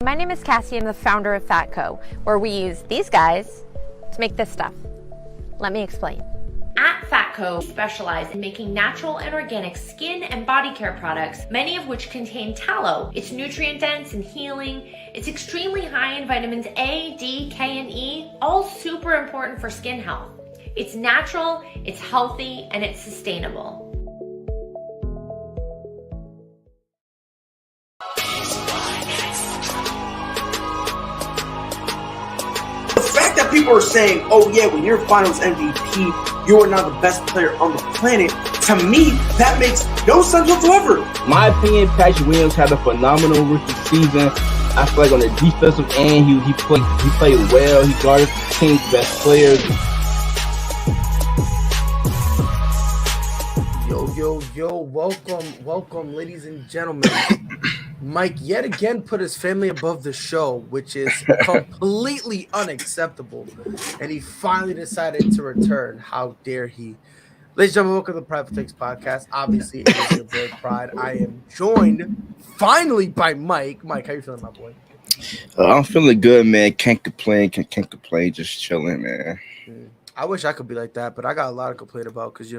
My name is Cassie. I'm the founder of Fatco, where we use these guys to make this stuff. Let me explain. At Fatco, we specialize in making natural and organic skin and body care products, many of which contain tallow. It's nutrient dense and healing. It's extremely high in vitamins A, D, K, and E, all super important for skin health. It's natural, it's healthy, and it's sustainable. That people are saying, oh yeah, when you're finals MVP, you are now the best player on the planet. To me, that makes no sense whatsoever. My opinion, Patrick Williams had a phenomenal rookie season. I feel like on the defensive end, he played well. He guarded the team's best players. Yo, welcome, ladies and gentlemen. Mike yet again put his family above the show, which is completely unacceptable. And he finally decided to return. How dare he? Ladies and gentlemen, welcome to the Prideful podcast. Obviously, it is your boy Pride. I am joined finally by Mike. Mike, how you feeling, my boy? I'm feeling good, man. Can't complain. Can't complain. Just chilling, man. I wish I could be like that, but I got a lot to complain about because,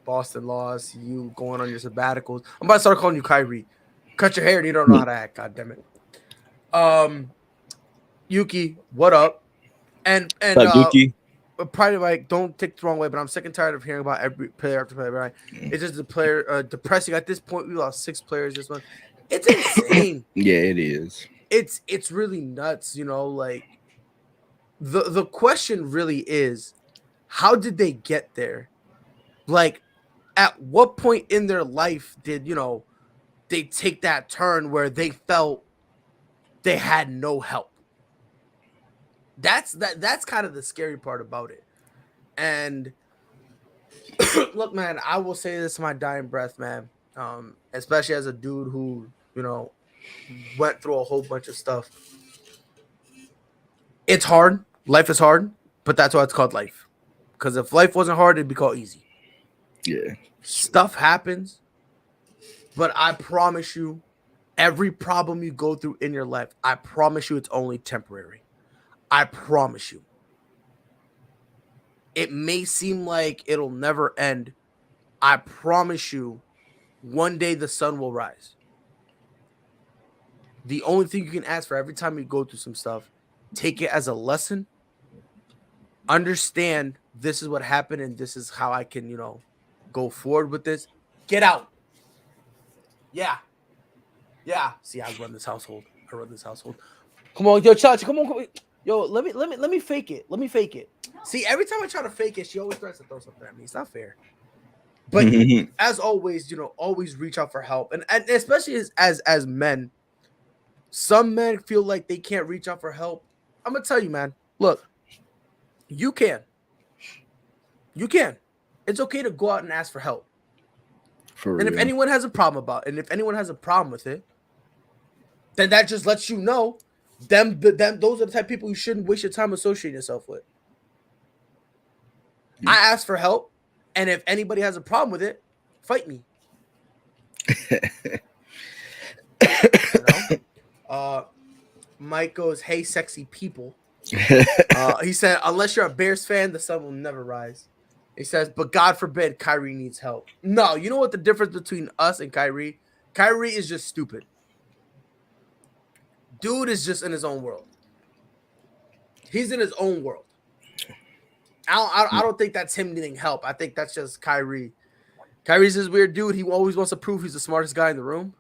Boston lost, you going on your sabbaticals. I'm about to start calling you Kyrie. Cut your hair and you don't know how to act. God damn it. Yuki, what up? And Yuki? Probably like, don't take the wrong way, but I'm sick and tired of hearing about every player after player. Right? It's just the player depressing. At this point, we lost 6 players this month. It's insane. Yeah, it is. It's really nuts. Like the question really is, how did they get there? Like, at what point in their life did they take that turn where they felt they had no help? That's kind of the scary part about it. And look, man, I will say this to my dying breath, man. Especially as a dude who, went through a whole bunch of stuff. It's hard. Life is hard, but that's why it's called life. Because if life wasn't hard, it'd be called easy. Yeah. Stuff happens. But I promise you, every problem you go through in your life, I promise you it's only temporary. I promise you. It may seem like it'll never end. I promise you, one day the sun will rise. The only thing you can ask for every time you go through some stuff, take it as a lesson. Understand this is what happened and this is how I can, go forward with this. Get out. Yeah. See, I run this household. Come on, yo, Chachi, come on. Yo, let me fake it. See, every time I try to fake it, she always tries to throw something at me. It's not fair. But as always, always reach out for help. And especially as men, some men feel like they can't reach out for help. I'm gonna tell you, man. Look, you can. It's okay to go out and ask for help. And if anyone has a problem with it, then that just lets you know those are the type of people you shouldn't waste your time associating yourself with. I ask for help, and if anybody has a problem with it, fight me. Mike goes, "Hey, sexy people." He said, "Unless you're a Bears fan, the sun will never rise." He says, but God forbid Kyrie needs help. No, you know what the difference between us and Kyrie? Kyrie is just stupid. Dude is just in his own world. He's in his own world. I don't think that's him needing help. I think that's just Kyrie. Kyrie's this weird dude. He always wants to prove he's the smartest guy in the room.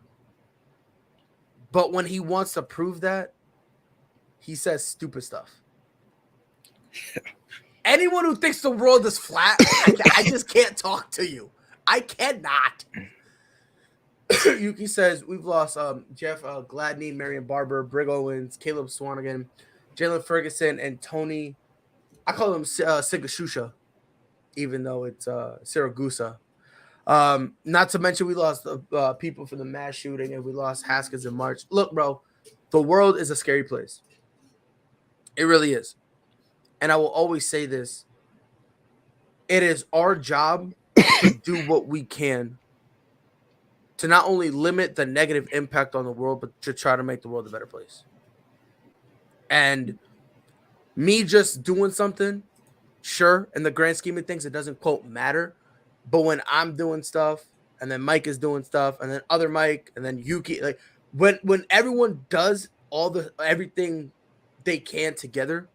But when he wants to prove that, he says stupid stuff. Anyone who thinks the world is flat, I just can't talk to you. I cannot. Yuki says, we've lost Jeff Gladney, Marion Barber, Brig Owens, Caleb Swanigan, Jalen Ferguson, and Tony. I call him Sigashusha, even though it's Siragusa. Not to mention we lost people from the mass shooting, and we lost Haskins in March. Look, bro, the world is a scary place. It really is. And I will always say this. It is our job to do what we can to not only limit the negative impact on the world, but to try to make the world a better place. And me just doing something, sure, in the grand scheme of things, it doesn't quote matter. But when I'm doing stuff, and then Mike is doing stuff, and then other Mike, and then Yuki, like when everyone does everything they can together,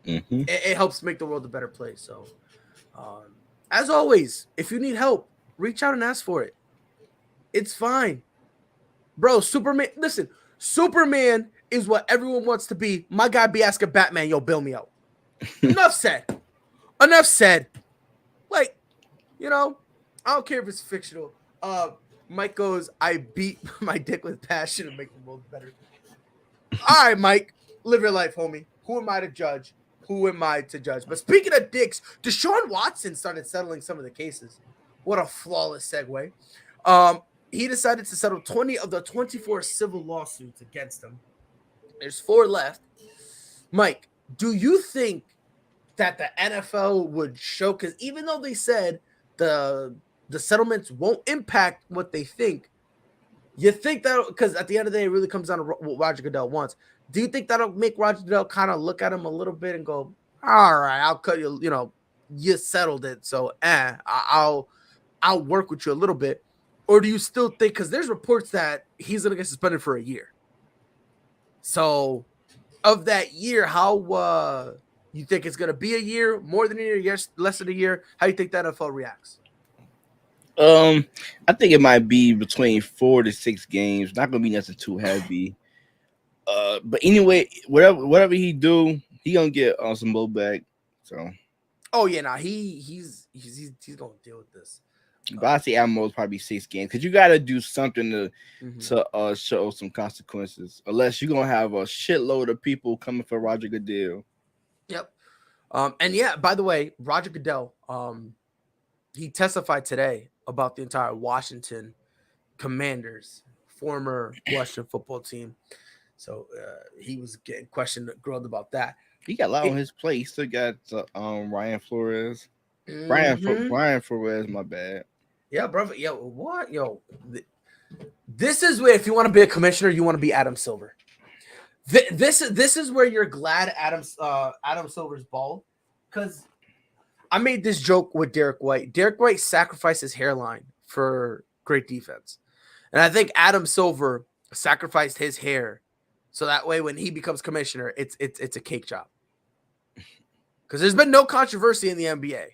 it helps make the world a better place. So, as always, if you need help, reach out and ask for it. It's fine, bro. Superman, listen, Superman is what everyone wants to be. My guy be asking Batman, yo, bail me out. Enough said. Enough said. Like, you know, I don't care if it's fictional. Mike goes, I beat my dick with passion and make the world better. All right, Mike, live your life, homie. Who am I to judge? Who am I to judge? But speaking of dicks, Deshaun Watson started settling some of the cases. What a flawless segue. He decided to settle 20 of the 24 civil lawsuits against him. There's 4 left. Mike, do you think that the NFL would show, because even though they said the settlements won't impact what they think, you think that, because at the end of the day, it really comes down to what Roger Goodell wants. Do you think that'll make Roger Goodell kind of look at him a little bit and go, all right, I'll cut you, you settled it, so I'll work with you a little bit? Or do you still think, because there's reports that he's going to get suspended for a year. So of that year, how you think it's going to be a year, more than a year, yes, less than a year? How do you think that NFL reacts? I think it might be between 4 to 6 games. Not going to be nothing too heavy. But anyway, whatever he do, he going to get some more back. So. Oh yeah, nah, he's going to deal with this. But I say at most probably 6 games, because you got to do something to show some consequences, unless you're gonna have a shitload of people coming for Roger Goodell. Yep. And yeah, by the way, Roger Goodell, he testified today about the entire Washington Commanders, former Washington football team. So he was getting questioned, grilled about that. He got a lot on his plate. He still got Ryan Flores. Brian Flores, my bad. Yeah, brother. Yo, what? Yo, this is where, if you want to be a commissioner, you want to be Adam Silver. This is where you're glad Adam Silver's bald, because I made this joke with Derek White. Derek White sacrificed his hairline for great defense, and I think Adam Silver sacrificed his hair so that way when he becomes commissioner, it's a cake job. Because there's been no controversy in the NBA.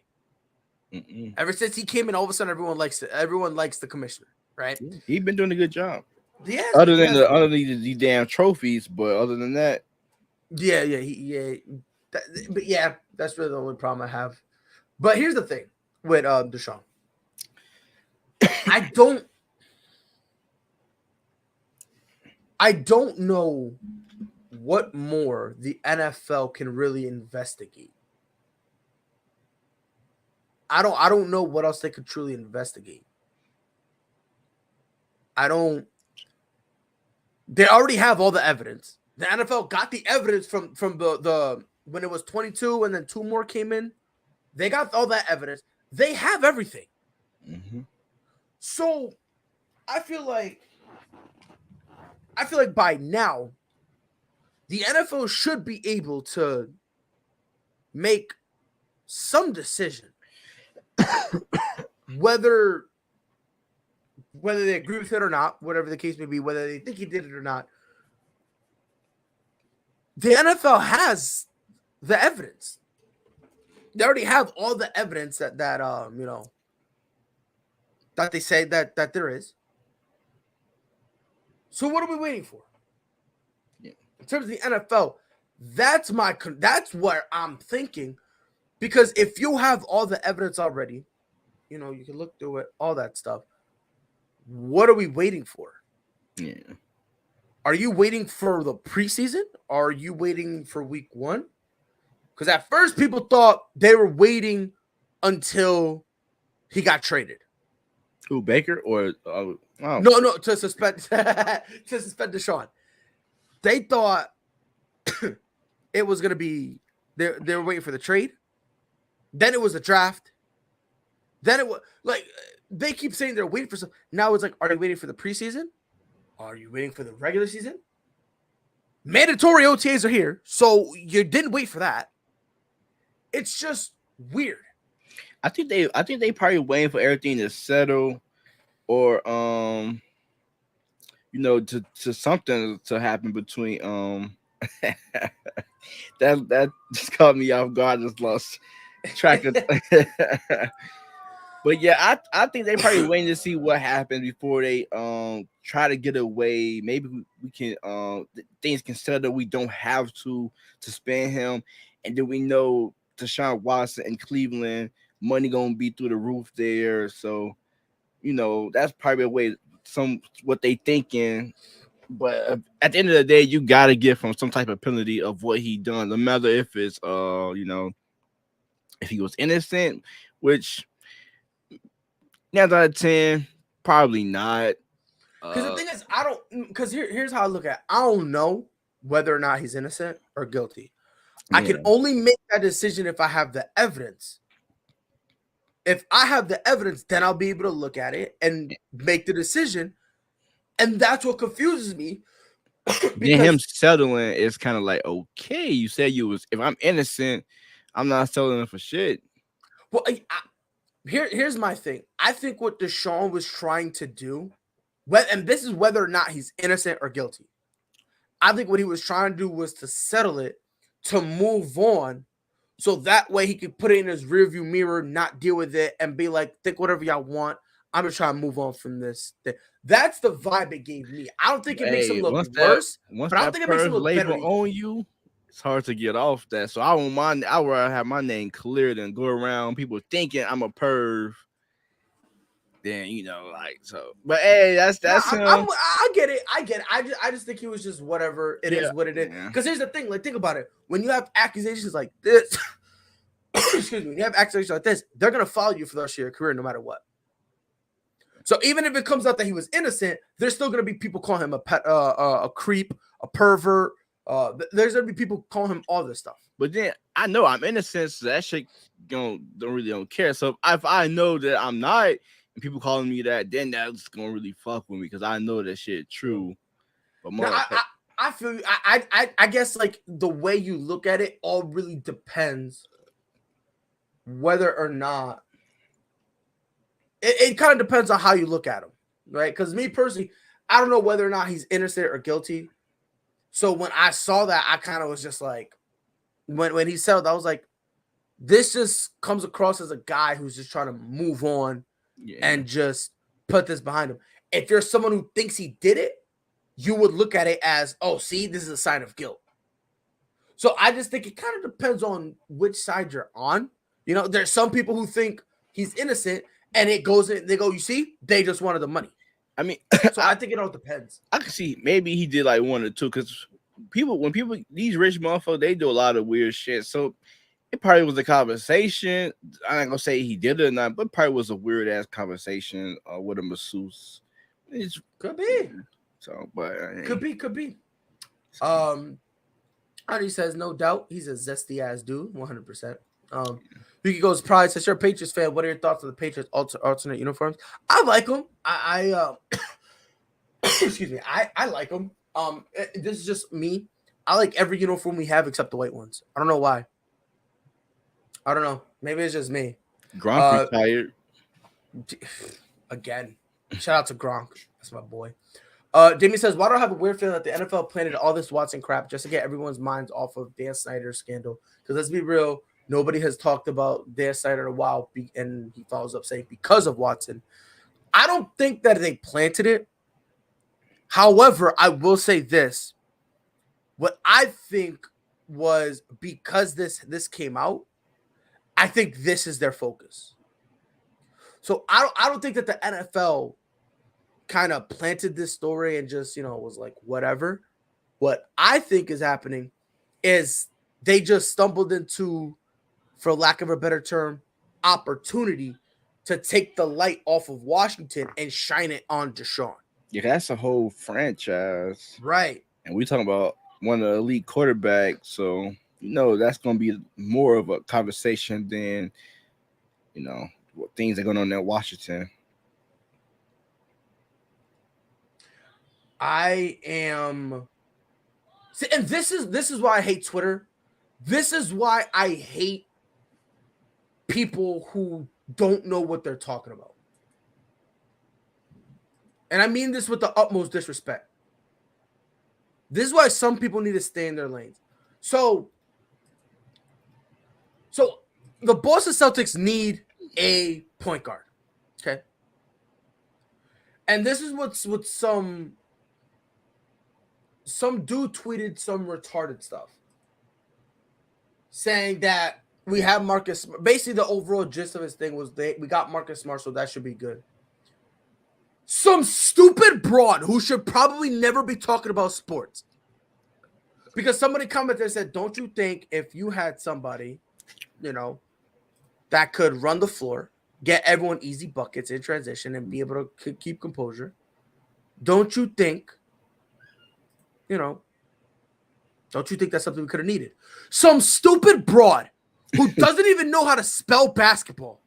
Ever since he came in, all of a sudden everyone likes it. Everyone likes the commissioner, right? He's been doing a good job. Yeah. Other than the damn trophies, but other than that, but yeah, that's really the only problem I have. But here's the thing with Deshaun. I don't know what more the NFL can really investigate. I don't know what else they could truly investigate. They already have all the evidence. The NFL got the evidence from the when it was 22 and then 2 more came in. They got all that evidence. They have everything. So I feel like by now the NFL should be able to make some decision. whether they agree with it or not, whatever the case may be, whether they think he did it or not, the NFL has the evidence. They already have all the evidence that that they say that there is. So what are we waiting for? In terms of the NFL, that's what I'm thinking. Because if you have all the evidence already, you can look through it, all that stuff. What are we waiting for? Yeah. Are you waiting for the preseason? Are you waiting for week 1? Because at first people thought they were waiting until he got traded. Who, Baker or No, to suspend Deshaun. They thought it was gonna be they were waiting for the trade. Then it was a draft. Then it was like they keep saying they're waiting for some. Now it's like, are you waiting for the preseason? Are you waiting for the regular season? Mandatory OTAs are here, so you didn't wait for that. It's just weird. I think they probably waiting for everything to settle, or to something to happen between that just caught me off guard. I just lost track of. But yeah, I think they probably waiting to see what happens before they try to get away. Maybe we can things can settle. We don't have to spend him, and then we know Deshaun Watson in Cleveland, money gonna be through the roof there. So that's probably a way what they thinking. But at the end of the day, you gotta get from some type of penalty of what he done, no matter if it's if he was innocent, which 9 out of 10, probably not. Because the thing is, I don't. Because here's how I look at it. I don't know whether or not he's innocent or guilty. Yeah. I can only make that decision if I have the evidence. If I have the evidence, then I'll be able to look at it and make the decision. And that's what confuses me. Then him settling is kind of like, okay, you said you was. If I'm innocent, I'm not settling for shit. Well, here's my thing. I think what Deshaun was trying to do, and this is whether or not he's innocent or guilty. I think what he was trying to do was to settle it, to move on, so that way he could put it in his rearview mirror, not deal with it, and be like, think whatever y'all want. I'm just trying to move on from this thing. That's the vibe it gave me. I don't think it makes him look worse, but I don't think it makes him look better on you. It's hard to get off that. So I won't mind. I would rather have my name cleared and go around people thinking I'm a perv. Then so. But hey, that's him. I get it. I just think he was just whatever. It is what it is. Because here's the thing. Like, think about it. When you have accusations like this, excuse me. When you have accusations like this, they're gonna follow you for the rest of your career, no matter what. So even if it comes out that he was innocent, there's still gonna be people calling him a creep, a pervert. There's gonna be people calling him all this stuff. But then I know I'm innocent, so that shit don't care. So if I know that I'm not, and people calling me that, then that's gonna really fuck with me because I know that shit true. But more, I feel you. I guess like the way you look at it all really depends whether or not. It kind of depends on how you look at him, right? Because me personally, I don't know whether or not he's innocent or guilty. So when I saw that, I kind of was just like, when he settled, I was like, this just comes across as a guy who's just trying to move on and just put this behind him. If you're someone who thinks he did it, you would look at it as, oh, see, this is a sign of guilt. So I just think it kind of depends on which side you're on. There's some people who think he's innocent, and it goes in, they go, you see, they just wanted the money. I mean, so I think it all depends. I can see maybe he did like one or two because when these rich motherfuckers, they do a lot of weird shit. So it probably was a conversation. I ain't gonna say he did it or not, but probably was a weird ass conversation with a masseuse. Could be. So, but could be. He says, no doubt, he's a zesty ass dude, 100%. Vicky goes, Pride says, you're a Patriots fan. What are your thoughts on the Patriots alternate uniforms? I like them. I excuse me. I like them. This is just me. I like every uniform we have except the white ones. I don't know why. I don't know. Maybe it's just me. Gronk retired. Again. Shout out to Gronk. That's my boy. Jamie says, why do I have a weird feeling that the NFL planted all this Watson crap just to get everyone's minds off of Dan Snyder's scandal? Because let's be real, nobody has talked about Dan Snyder in a while, and he follows up saying because of Watson. I don't think that they planted it. However, I will say this. What I think was because this came out, I think this is their focus. So I don't think that the NFL kind of planted this story and just, was like, whatever. What I think is happening is they just stumbled into, for lack of a better term, opportunity to take the light off of Washington and shine it on Deshaun. Yeah, that's a whole franchise. Right. And we're talking about one of the elite quarterbacks. So, that's going to be more of a conversation than, what things are going on in Washington. I am See, and this is why I hate Twitter. This is why I hate people who don't know what they're talking about. And I mean this with the utmost disrespect. This is why some people need to stay in their lanes. So the Boston Celtics need a point guard. Okay. And this is what some dude tweeted some retarded stuff. Saying that we have Marcus. Basically, the overall gist of his thing was we got Marcus Smart, so that should be good. Some stupid broad who should probably never be talking about sports. Because somebody commented and said, don't you think if you had somebody, that could run the floor, get everyone easy buckets in transition, and be able to keep composure, don't you think, don't you think that's something we could have needed? Some stupid broad who doesn't even know how to spell basketball.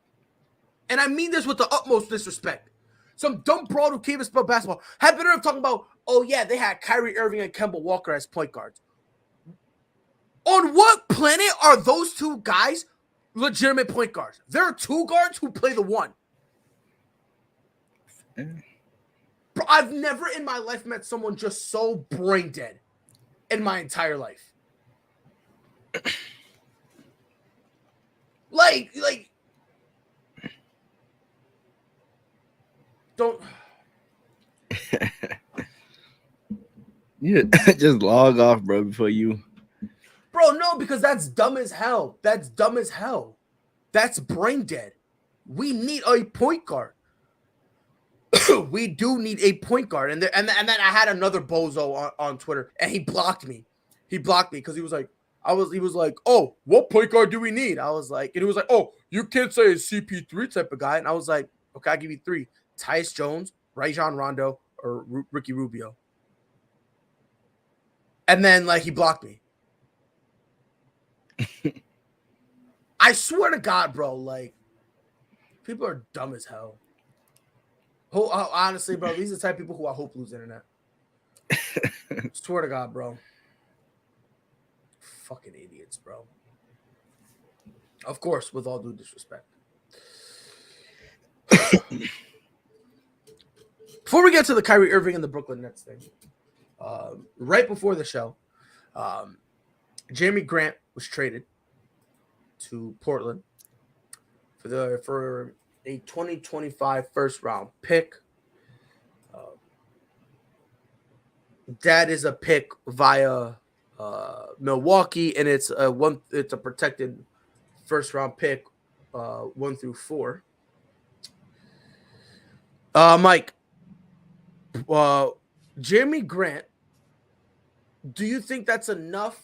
And I mean this with the utmost disrespect. Some dumb broad who can't even spell basketball had been talking about, oh, yeah, they had Kyrie Irving and Kemba Walker as point guards. On what planet are those two guys legitimate point guards? There are two guards who play the one. Bro, I've never in my life met someone just so brain dead in my entire life. Like, don't. Yeah, just log off, bro, before you. Bro, no, because that's dumb as hell. That's dumb as hell. That's brain dead. We need a point guard. We do need a point guard. And then I had another bozo on Twitter, and he blocked me. He blocked me because he was like, oh, what point guard do we need? I was like, and he was like, oh, you can't say a CP3 type of guy. And I was like, okay, I'll give you three: Tyus Jones, Rajon Rondo, or Ricky Rubio. And then he blocked me. I swear to God, bro, people are dumb as hell. Honestly, bro, these are the type of people who I hope lose internet. Swear to God, bro. Fucking idiots, bro. Of course, with all due disrespect. Before we get to the Kyrie Irving and the Brooklyn Nets thing, right before the show, Jeremy Grant was traded to Portland for a 2025 first round pick. That is a pick via Milwaukee, and it's a protected first round pick, 1 through 4. Mike, Jeremy Grant, do you think that's enough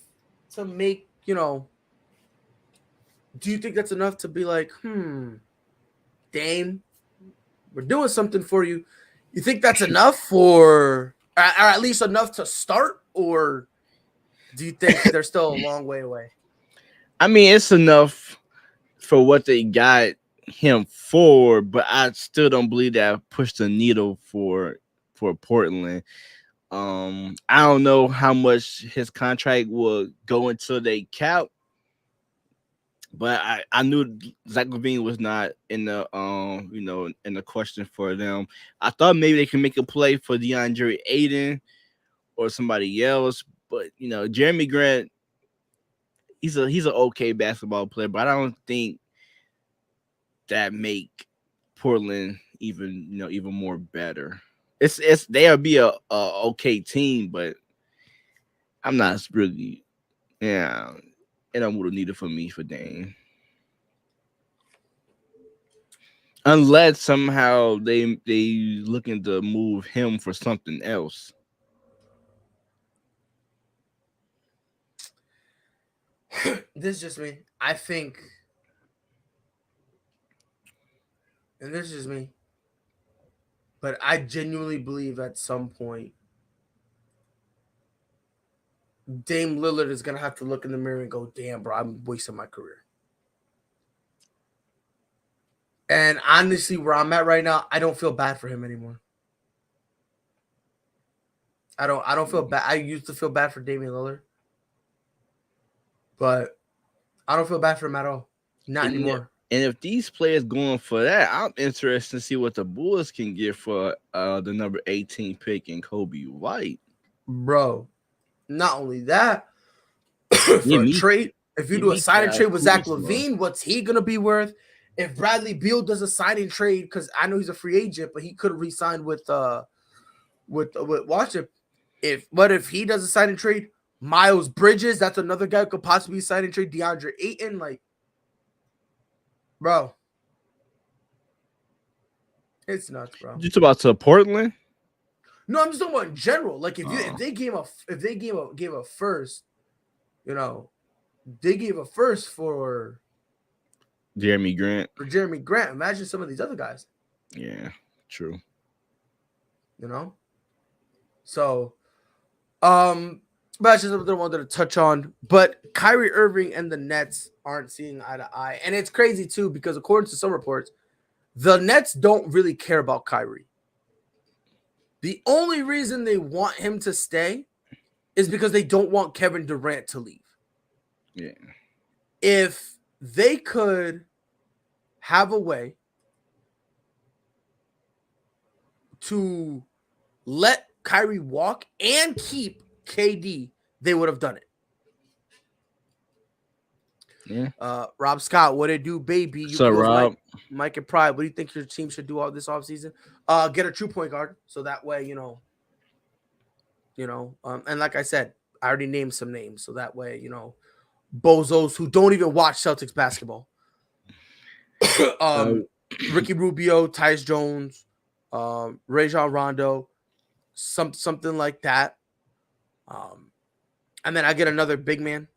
to make, do you think that's enough to be like, Dame, we're doing something for you? You think that's enough or at least enough to start, or do you think they're still a long way away? I mean, it's enough for what they got him for, but I still don't believe that pushed the needle for Portland. I don't know how much his contract will go until they cap, but I knew Zach LaVine was not in the in the question for them. I thought maybe they can make a play for DeAndre Ayton or somebody else, but Jeremy Grant, he's an okay basketball player, but I don't think that make Portland even more better. It's they'll be a okay team, but I'm not really it don't would have needed for me for Dame. Unless somehow they looking to move him for something else. This is just me. I think, and this is just me, but I genuinely believe at some point Dame Lillard is going to have to look in the mirror and go, damn, bro, I'm wasting my career. And honestly, where I'm at right now, I don't feel bad for him anymore. I don't feel bad. I used to feel bad for Damian Lillard, but I don't feel bad for him at all. Not anymore. And if these players going for that, I'm interested to see what the Bulls can get for the number 18 pick in Kobe White. Bro, not only that, for a trade, if you do a signing trade with Zach LaVine, what's he gonna be worth? If Bradley Beal does a signing trade, because I know he's a free agent, but he could have re-signed with Washington. If he does a signing trade, Miles Bridges, that's another guy who could possibly sign and trade. DeAndre Ayton, like, bro, it's nuts, bro. You talk about to Portland? No, I'm just talking about in general. Like, if they gave a first, you know, they gave a first for Jeremy Grant. Imagine some of these other guys. Yeah, true. You know, so, but that's just something I wanted to touch on. But Kyrie Irving and the Nets aren't seeing eye to eye. And it's crazy, too, because according to some reports, the Nets don't really care about Kyrie. The only reason they want him to stay is because they don't want Kevin Durant to leave. Yeah. If they could have a way to let Kyrie walk and keep KD, they would have done it. Yeah. Rob Scott, what it do, baby? So Rob, Mike and Pride, what do you think your team should do all this offseason? Get a true point guard, so that way, you know, and like I said, I already named some names, so that way, you know, bozos who don't even watch Celtics basketball. Ricky Rubio, Tyus Jones, Rajon Rondo, something like that. And then I get another big man,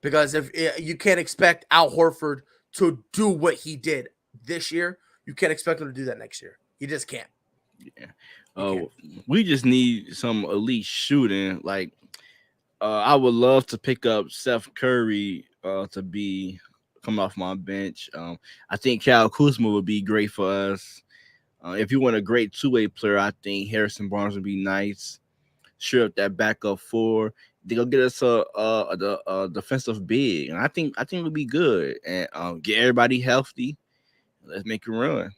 because if you can't expect Al Horford to do what he did this year, you can't expect him to do that next year. You just can't. Yeah. We just need some elite shooting. Like, I would love to pick up Steph Curry to come off my bench. I think Kyle Kuzma would be great for us. If you want a great two-way player, I think Harrison Barnes would be nice. Sure up that backup four. They go get us a defensive big, and I think it would be good. And get everybody healthy. Let's make a run.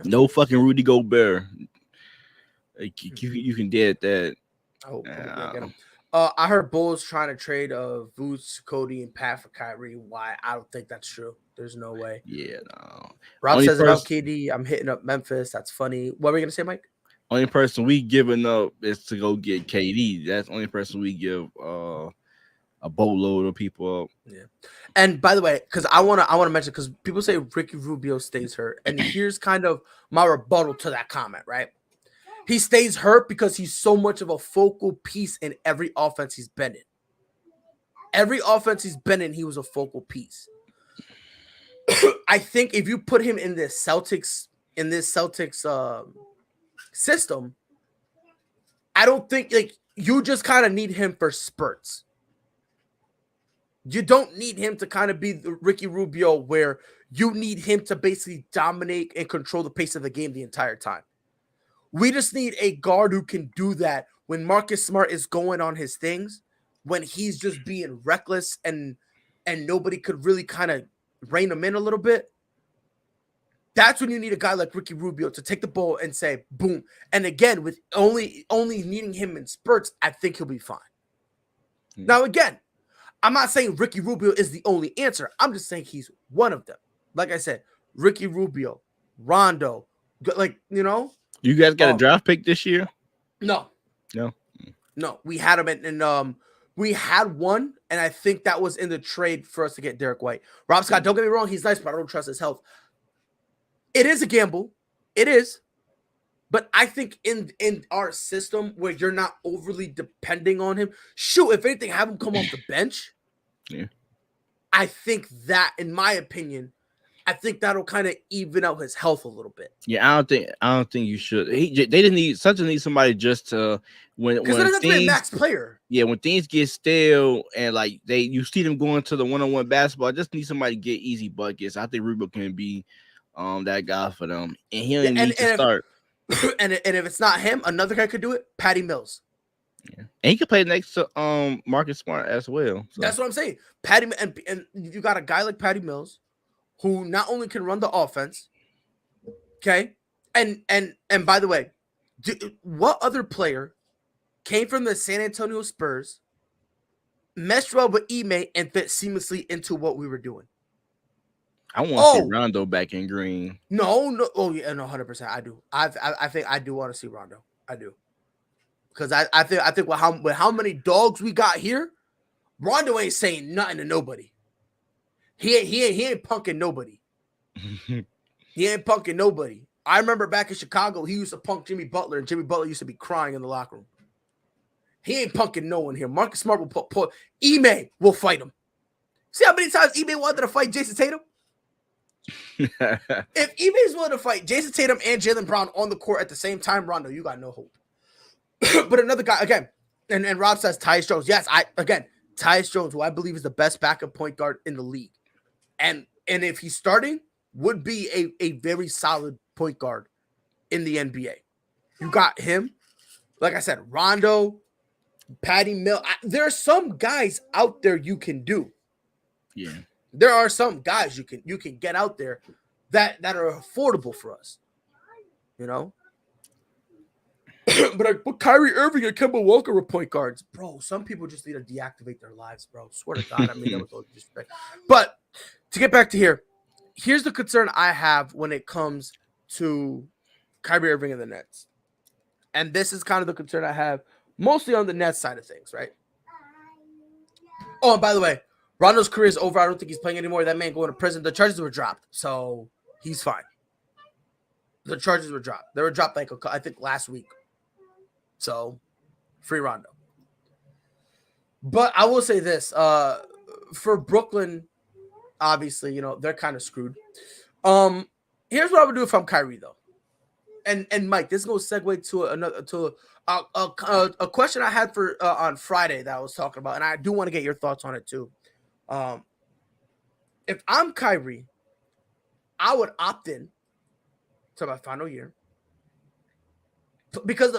No fucking Rudy Gobert. You can dead that. I heard Bulls trying to trade Vooch, Cody, and Pat for Kyrie. Why? I don't think that's true. There's no way. Yeah, no. Rob says about KD, I'm hitting up Memphis. That's funny. What were you gonna say, Mike? Only person we giving up is to go get KD. That's the only person we give a boatload of people up. Yeah. And by the way, because I wanna mention, because people say Ricky Rubio stays hurt, and here's kind of my rebuttal to that comment, right? He stays hurt because he's so much of a focal piece in every offense he's been in. Every offense he's been in, he was a focal piece. I think if you put him in this Celtics system, I don't think, like, you just kind of need him for spurts. You don't need him to kind of be the Ricky Rubio where you need him to basically dominate and control the pace of the game the entire time. We just need a guard who can do that when Marcus Smart is going on his things, when he's just being reckless and nobody could really kind of rein him in a little bit. That's when you need a guy like Ricky Rubio to take the ball and say, boom. And again, with only needing him in spurts, I think he'll be fine. Mm-hmm. Now, again, I'm not saying Ricky Rubio is the only answer. I'm just saying he's one of them. Like I said, Ricky Rubio, Rondo, like, you know. You guys got a draft pick this year? No. We had him and we had one, and I think that was in the trade for us to get Derek White. Rob Scott, don't get me wrong, he's nice, but I don't trust his health. It is a gamble. It is. But I think in our system where you're not overly depending on him, shoot, if anything, have him come off the bench. Yeah. I think that, in my opinion, I think that'll kind of even out his health a little bit. Yeah, I don't think you should. They didn't need somebody just to when because it doesn't have to be a max player. Yeah, when things get stale and like you see them going to the one-on-one basketball, I just need somebody to get easy buckets. I think Rubio can be that guy for them, and he don't need to start. and if it's not him, another guy could do it. Patty Mills. Yeah. And he could play next to Marcus Smart as well. So. That's what I'm saying. Patty and you got a guy like Patty Mills, who not only can run the offense, okay, and by the way, what other player came from the San Antonio Spurs, meshed well with Ime, and fit seamlessly into what we were doing? I want to see Rondo back in green. No. Oh yeah, no, 100%. I do. I think I do want to see Rondo. I do. Because I think with how many dogs we got here, Rondo ain't saying nothing to nobody. He ain't punking nobody. He ain't punking nobody. I remember back in Chicago, he used to punk Jimmy Butler, and Jimmy Butler used to be crying in the locker room. He ain't punking no one here. Marcus Smart will put Ime will fight him. See how many times Ime wanted to fight Jason Tatum? If Ime is willing to fight Jason Tatum and Jaylen Brown on the court at the same time, Rondo, you got no hope. But another guy, again, and Rob says Tyus Jones. Yes, Tyus Jones, who I believe is the best backup point guard in the league. And if he's starting, would be a very solid point guard in the NBA. You got him. Like I said, Rondo, Patty Mills. There are some guys out there you can do. Yeah. There are some guys you can get out there that are affordable for us. You know? But Kyrie Irving and Kemba Walker were point guards. Bro, some people just need to deactivate their lives, bro. Swear to God, I mean, that was all disrespect. But to get back to here, here's the concern I have when it comes to Kyrie Irving and the Nets. And this is kind of the concern I have mostly on the Nets side of things, right? Oh, and by the way, Rondo's career is over. I don't think he's playing anymore. That man going to prison. The charges were dropped, so he's fine. The charges were dropped. They were dropped I think last week. So, free Rondo. But I will say this. For Brooklyn, obviously, you know, they're kind of screwed. Here's what I would do if I'm Kyrie, though. And Mike, this is going to segue to a question I had for on Friday that I was talking about, and I do want to get your thoughts on it, too. If I'm Kyrie, I would opt in to my final year. Because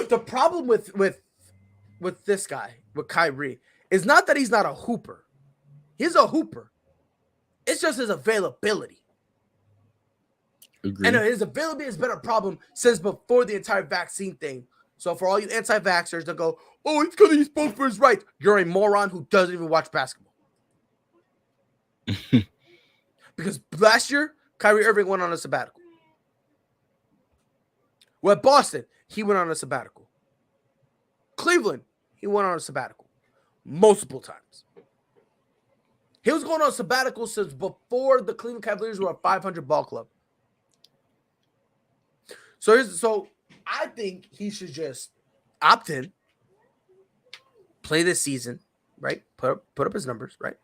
the problem with this guy, with Kyrie, is not that he's not a hooper. He's a hooper. It's just his availability. Agreed. And his availability has been a problem since before the entire vaccine thing. So for all you anti-vaxxers that go, oh, it's because he spoke for his rights, you're a moron who doesn't even watch basketball. Because last year, Kyrie Irving went on a sabbatical. Well, at Boston, he went on a sabbatical. Cleveland, he went on a sabbatical multiple times. He was going on a sabbatical since before the Cleveland Cavaliers were a 500 ball club. So I think he should just opt in, play this season, right? Put up his numbers, right?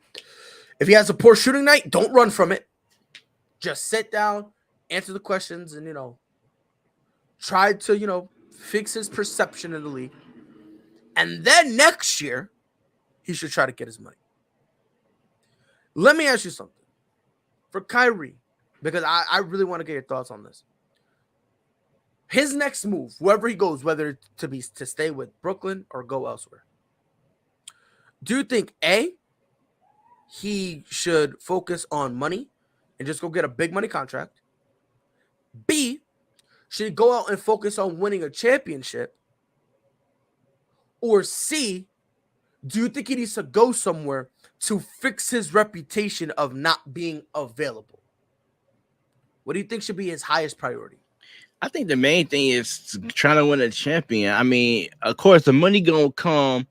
If he has a poor shooting night, don't run from it. Just sit down, answer the questions, and, you know, try to, you know, fix his perception in the league. And then next year, he should try to get his money. Let me ask you something. For Kyrie, because I really want to get your thoughts on this. His next move, wherever he goes, whether to stay with Brooklyn or go elsewhere, do you think, A, he should focus on money and just go get a big money contract? B, should he go out and focus on winning a championship? Or C, do you think he needs to go somewhere to fix his reputation of not being available? What do you think should be his highest priority? I think the main thing is trying to win a champion. I mean, of course, the money gonna come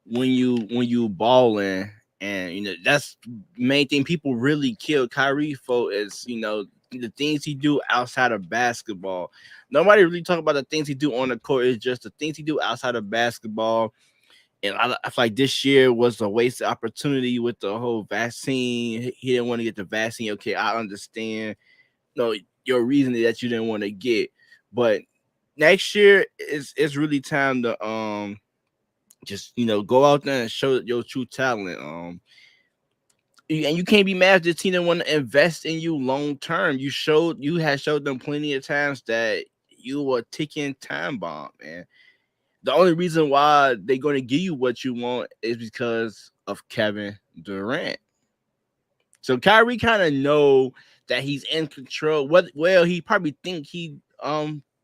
when you balling, and you know that's the main thing people really kill Kyrie for is, you know, the things he do outside of basketball. Nobody really talk about the things he do on the court. It's just the things he do outside of basketball. And I feel like this year was a wasted opportunity with the whole vaccine. He didn't want to get the vaccine. Okay, I understand. No, your reason that you didn't want to get, but next year it's really time to just, you know, go out there and show your true talent. And you can't be mad if this team didn't want to invest in you long term. You had showed them plenty of times that you were a ticking time bomb, man. The only reason why they're going to give you what you want is because of Kevin Durant. So Kyrie kind of know that he's in control. Well, he probably think he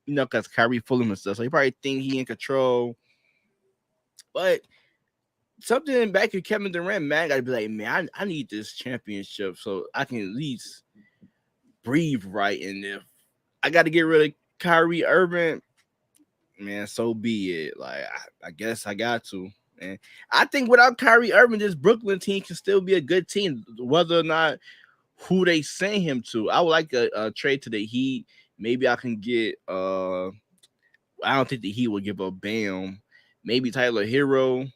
because Kyrie full of himself, so he probably think he in control. But something in back of Kevin Durant, man, gotta be like, man, I need this championship so I can at least breathe right. And if I got to get rid of Kyrie Irving, man, so be it. Like, I guess I got to. And I think without Kyrie Irving, this Brooklyn team can still be a good team, whether or not who they send him to. I would like a trade to the Heat. Maybe I can get I don't think the Heat will give up Bam. Maybe Tyler Hero.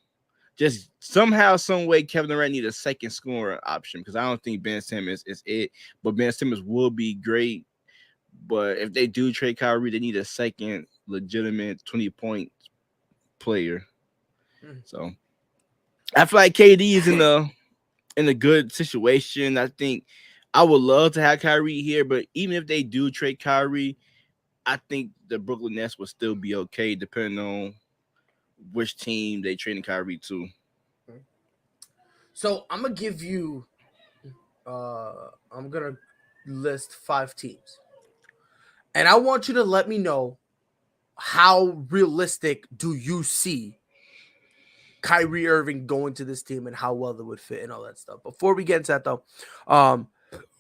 Just somehow, some way, Kevin Durant need a second scorer option because I don't think Ben Simmons is it. But Ben Simmons will be great. But if they do trade Kyrie, they need a second legitimate 20-point player. So I feel like KD is in a good situation. I think I would love to have Kyrie here, but even if they do trade Kyrie, I think the Brooklyn Nets will still be okay, depending on which team they trading Kyrie to. So I'm gonna give you. I'm gonna list 5 teams, and I want you to let me know how realistic do you see Kyrie Irving going to this team and how well they would fit and all that stuff. Before we get into that, though,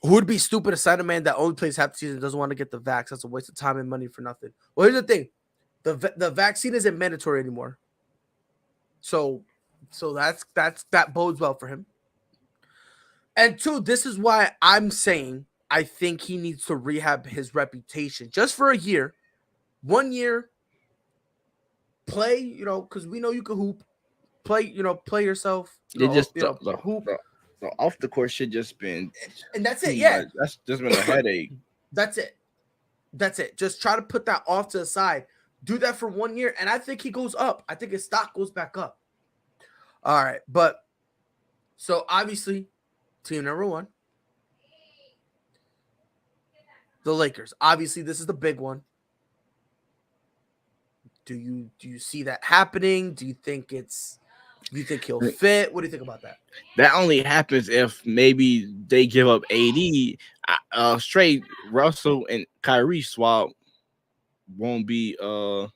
who would be stupid to sign a man that only plays half the season and doesn't want to get the vax? That's a waste of time and money for nothing. Well, here's the thing: the vaccine isn't mandatory anymore, so that bodes well for him. And 2, this is why I'm saying I think he needs to rehab his reputation just for a year, 1 year. Play, because we know you can hoop. Play yourself. Hoop. The off the court shit just been, and that's it. Yeah, that's just been a headache. That's it. Just try to put that off to the side. Do that for 1 year, and I think he goes up. I think his stock goes back up. All right, but so obviously, team number 1, the Lakers. Obviously, this is the big one. Do you see that happening? Do you think he'll fit? What do you think about that? That only happens if maybe they give up AD. Straight Russell and Kyrie swap won't be a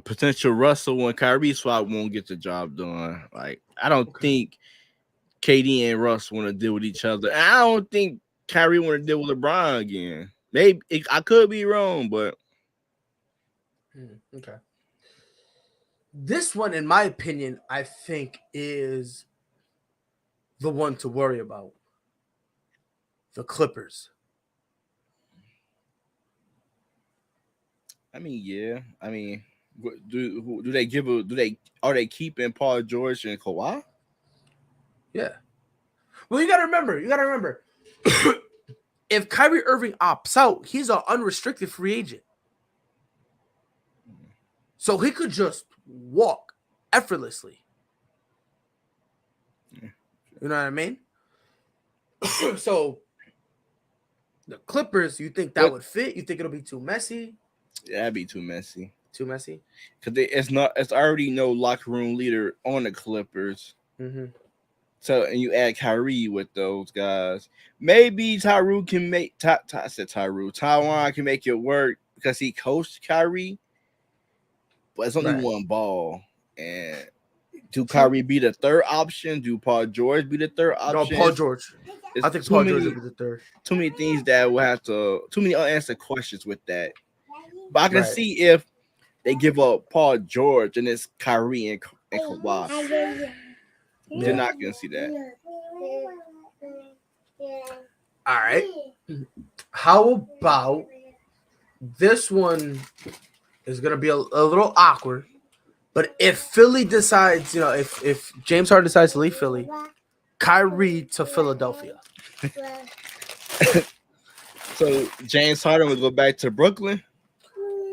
potential Russell and Kyrie swap won't get the job done. Like, I don't think KD and Russ want to deal with each other. And I don't think Kyrie want to deal with LeBron again. Maybe I could be wrong, but okay. This one, in my opinion, I think is the one to worry about. The Clippers. I mean, yeah. I mean, are they keeping Paul George and Kawhi? Yeah. Well, you gotta remember. If Kyrie Irving opts out, he's an unrestricted free agent. So he could just walk effortlessly. You know what I mean? So the Clippers, you think that would fit? You think it'll be too messy? Yeah, that'd be too messy. Too messy? Because it's already no locker room leader on the Clippers. Mm-hmm. So, and you add Kyrie with those guys. Maybe Tyron can make Tyron can make it work because he coached Kyrie, but it's only one ball. And do Kyrie be the third option? Do Paul George be the third option? No, Paul George. I think Paul George will be the third. Too many things that will have too many unanswered questions with that. But I can see if they give up Paul George and it's Kyrie and Kawhi. They're not going to see that. All right. How about this one is going to be a little awkward, but if Philly decides, if James Harden decides to leave Philly, Kyrie to Philadelphia. So James Harden would go back to Brooklyn.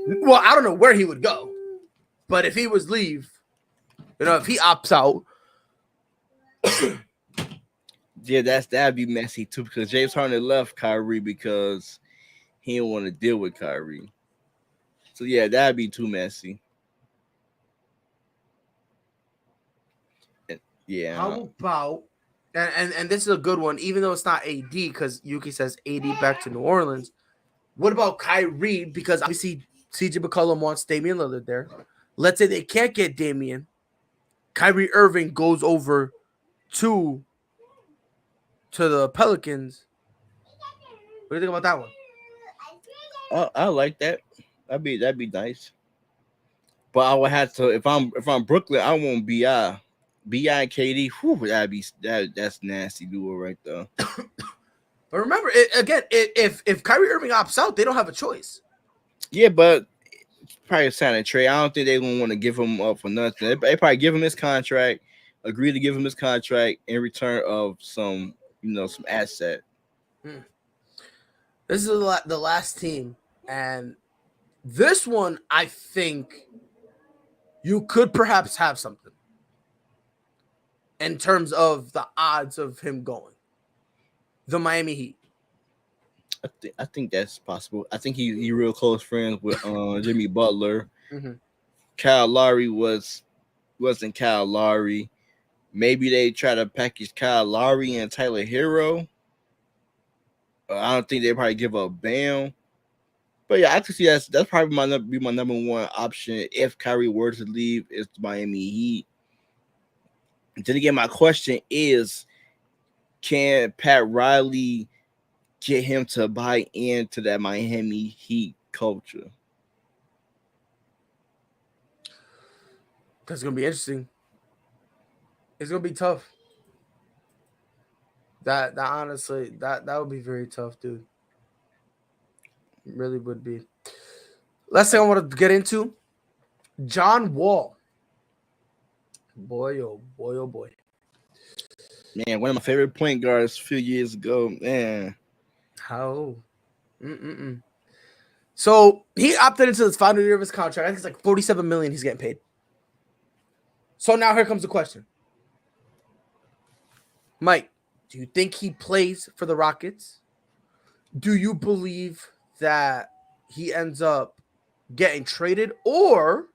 Well, I don't know where he would go, but if he was leave, if he opts out, Yeah, that'd be messy too because James Harden left Kyrie because he didn't want to deal with Kyrie. So yeah, that'd be too messy. Yeah. How about and this is a good one, even though it's not AD because Yuki says AD back to New Orleans. What about Kyrie? Because obviously CJ McCollum wants Damian Lillard there. Let's say they can't get Damian. Kyrie Irving goes over to the Pelicans. What do you think about that one? I like that. That'd be nice. But I would have to if I'm Brooklyn, I want BI. BI and KD, that's nasty duo right there. But remember, if Kyrie Irving opts out, they don't have a choice. Yeah, but probably sign a trade. I don't think they gonna want to give him up for nothing. They probably give him his contract, agree to give him his contract in return of some asset. This is the last team, and this one I think you could perhaps have something in terms of the odds of him going. The Miami Heat. I think that's possible. I think he real close friends with Jimmy Butler. Mm-hmm. Kyle Lowry wasn't Kyle Lowry. Maybe they try to package Kyle Lowry and Tyler Hero. I don't think they probably give up Bam. But yeah, I can see that's probably my number one option if Kyrie were to leave. Is the Miami Heat. Then again, my question is, can Pat Riley get him to buy into that Miami Heat culture? That's gonna be interesting. It's gonna be tough. That honestly, that would be very tough, dude. It really would be. Last thing I want to get into, John Wall. Boy, oh boy, oh boy. Man, one of my favorite point guards a few years ago. Man, how? So he opted into this final year of his contract. I think it's like $47 million he's getting paid. So now here comes the question. Mike, do you think he plays for the Rockets? Do you believe that he ends up getting traded? Or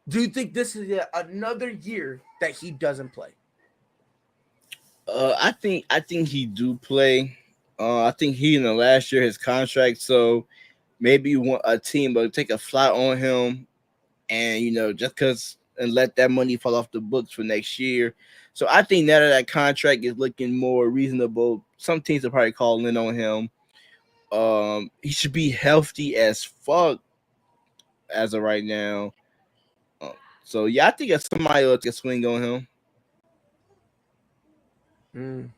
do you think this is another year that he doesn't play? I think he do play. I think he in the last year of his contract, so maybe you want a team to take a fly on him, and just because and let that money fall off the books for next year. So I think now that contract is looking more reasonable, some teams are probably calling in on him. He should be healthy as fuck as of right now. So yeah, I think if somebody else can swing on him.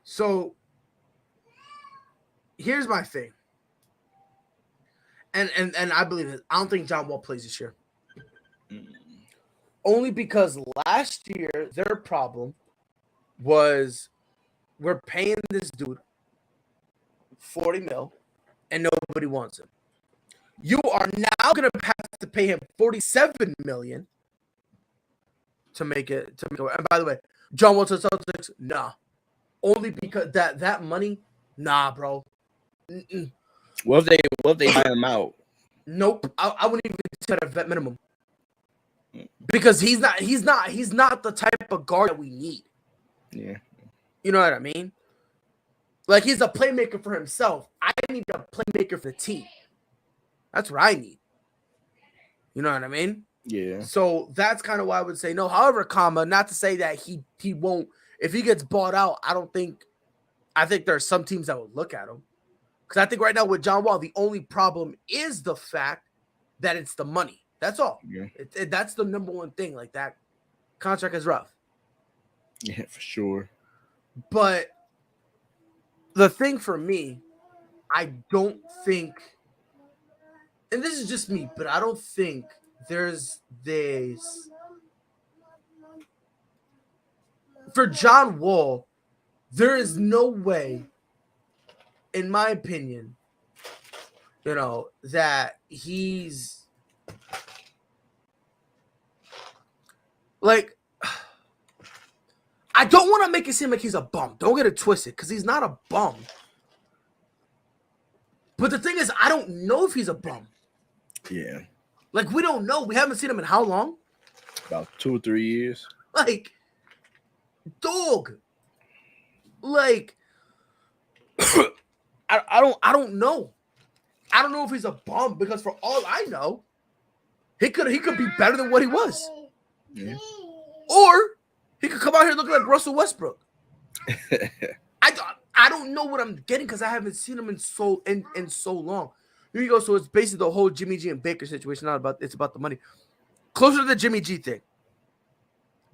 So here's my thing. And I believe it. I don't think John Wall plays this year. Only because last year their problem was we're paying this dude $40 million and nobody wants him. You are now gonna have to pay him $47 million to make it. And by the way, John Wall to the Celtics, nah. Only because that money, nah, bro. What if they buy him out? Nope. I wouldn't even set a vet minimum. Because he's not the type of guard that we need. Yeah. You know what I mean? Like, he's a playmaker for himself. I need a playmaker for the team. That's what I need. You know what I mean? Yeah. So that's kind of why I would say no. However, not to say that he won't. If he gets bought out, I think there are some teams that would look at him. Because I think right now with John Wall, the only problem is the fact that it's the money. That's all. Yeah. That's the number one thing. Like, that contract is rough. Yeah, for sure. But the thing for me, I don't think, and this is just me, but I don't think there's this. For John Wall, There is no way, in my opinion, that he's like, I don't want to make it seem like he's a bum. Don't get it twisted, because he's not a bum. But the thing is, I don't know if he's a bum. Yeah. Like, we don't know. We haven't seen him in how long? About 2 or 3 years. Like, dog. Like, I don't know. I don't know if he's a bum, because for all I know, he could be better than what he was. Yeah. Or he could come out here looking like Russell Westbrook. I don't know what I'm getting, because I haven't seen him in so long. Here you go. So it's basically the whole Jimmy G and Baker situation. It's about the money. Closer to the Jimmy G thing.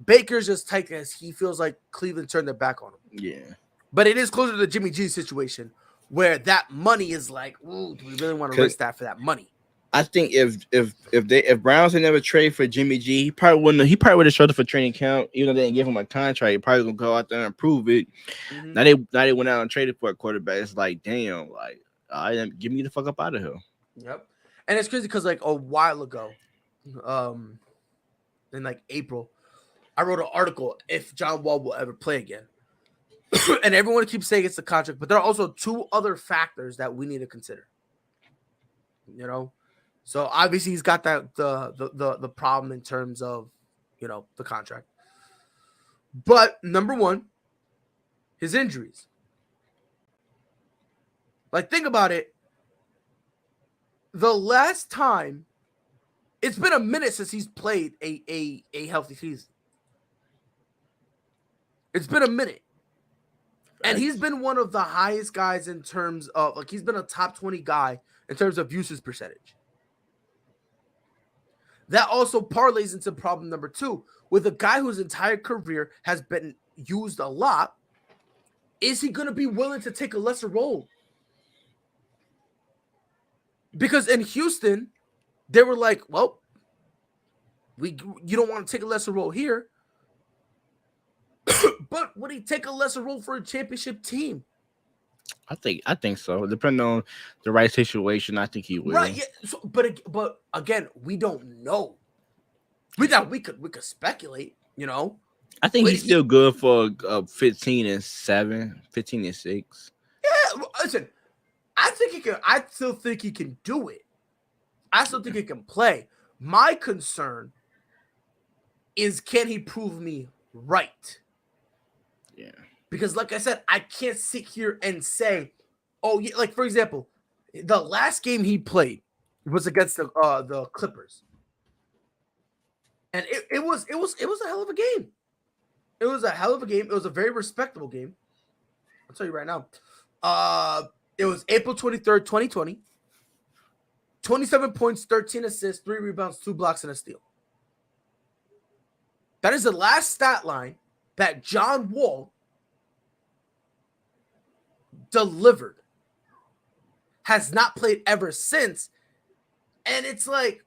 Baker's just tight as he feels like Cleveland turned their back on him. Yeah. But it is closer to the Jimmy G situation, where that money is like, ooh, do we really want to risk that for that money? I think if Browns had never traded for Jimmy G, he probably would have showed up for training camp, even though they didn't give him a contract. He probably gonna go out there and prove it. Mm-hmm. Now they went out and traded for a quarterback. It's like, damn, like, give me the fuck up out of here. Yep. And it's crazy because like a while ago, in like April, I wrote an article if John Wall will ever play again. And everyone keeps saying it's the contract, but there are also two other factors that we need to consider. So obviously he's got that the problem in terms of the contract. But number one, his injuries. Like, think about it. The last time, it's been a minute since he's played a healthy season. It's been a minute. And he's been one of the highest guys in terms of, like, he's been a top 20 guy in terms of usage percentage. That also parlays into problem number two. With a guy whose entire career has been used a lot, is he going to be willing to take a lesser role? Because in Houston, they were like, well, you don't want to take a lesser role here. But would he take a lesser role for a championship team? I think so. Depending on the right situation, I think he will. Right. Yeah. So, but again, we don't know. We could speculate. I think he's still good for 15-7, 15-6. Yeah. Listen, I think he can. I still think he can do it. I still think he can play. My concern is, can he prove me right? Yeah. Because, like I said, I can't sit here and say, oh, yeah, like, for example, the last game he played was against the Clippers. And it was a hell of a game. It was a hell of a game. It was a very respectable game. I'll tell you right now. It was April 23rd, 2020. 27 points, 13 assists, 3 rebounds, 2 blocks, and a steal. That is the last stat line that John Wall delivered. Has not played ever since. And it's like,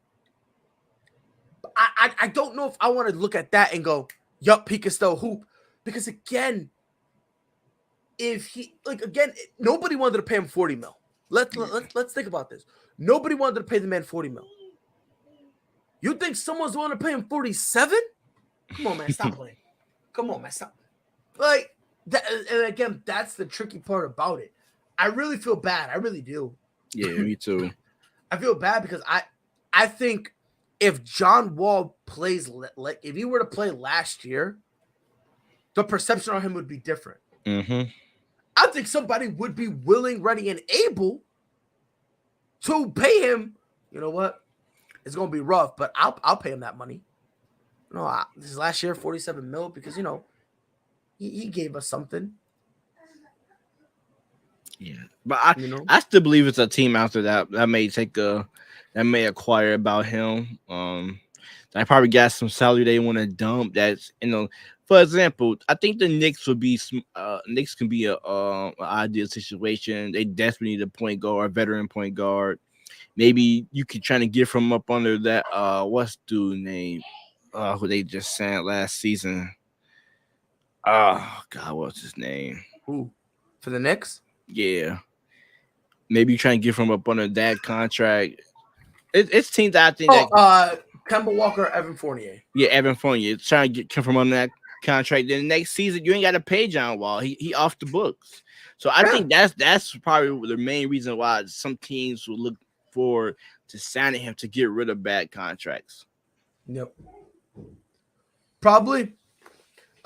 I don't know if I want to look at that and go, yup, he can still hoop. Because again, nobody wanted to pay him 40 mil. Let's think about this. Nobody wanted to pay the man 40 mil. You think someone's willing to pay him 47? Come on, man, stop playing. Come on, man, stop. Like that, and again, that's the tricky part about it. I really feel bad. I really do. Yeah, me too. I feel bad because I think if John Wall plays, like if he were to play last year, the perception on him would be different. Mm-hmm. I think somebody would be willing, ready, and able to pay him. You know what? It's gonna be rough, but I'll pay him that money. This last year, 47 mil, because he gave us something. Yeah, but I still believe it's a team out there that may acquire about him. I probably got some salary they want to dump. That's for example, I think the Knicks would be Knicks can be an ideal situation. They desperately need a point guard, a veteran point guard. Maybe you could try to get from up under that. What's dude's name? Who they just signed last season? Oh God, what's his name? Who? For the Knicks? Yeah. Maybe you try and get from up under that contract. It's teams that I think that Kemba Walker, Evan Fournier. yeah, Evan Fournier trying to come from under that contract. Then next season you ain't got to pay John Wall. He off the books. So I think that's probably the main reason why some teams will look forward to signing him to get rid of bad contracts. Yep. Probably.